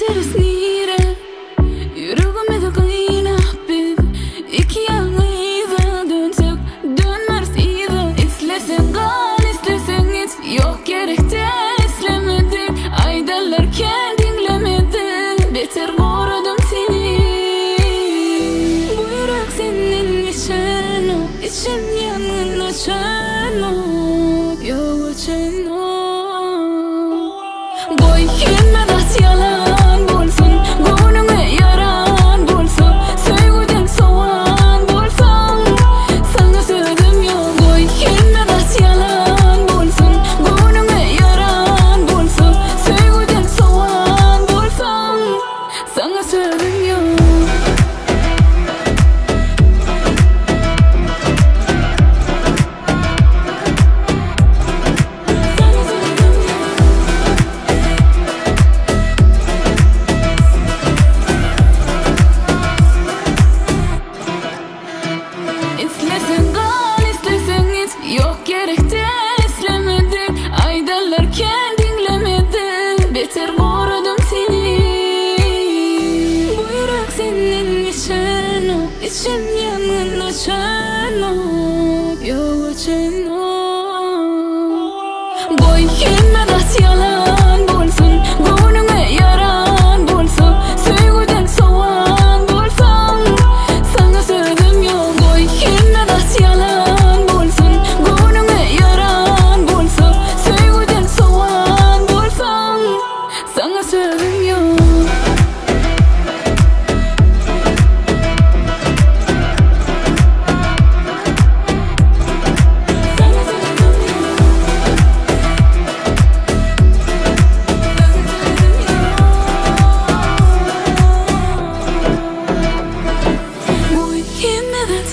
Geçeriz nire Yüreğime de kıynap biz İki yanıyla dönsek dönmez iyi. İstesen kal istesen git yok gerekti istemedik. Aydalarken dinlemedik. Beter korudum seni. Bu yürek senin için o İçim yanın için o Yok için o Boy inme das yalan bulsun Gönlüme yaran bulsun Sevgiden soğan bulsun Sana sözüm yok Boy inme das yalan bulsun Gönlüme yaran bulsun Sevgiden soğan bulsun Sana sözüm yok İstesen kal istesen git yok gerekti istemedik. Aydalarken dinlemedik. Beter korudum seni. Bu yürek senin için o İçim yanın için o Yok için o Boy inme das yalan bulsun Gönlüme yaran bulsun Sevgiden soğan bulsun Sana sözüm yok Boy inme das yalan bulsun Gönlüme yaran bulsun Sevgiden soğan bulsun Sana sözüm yok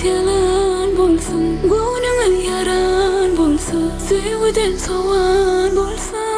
yalan bulsun Gönlüme yaran bulsun Sevgiden soğan bulsun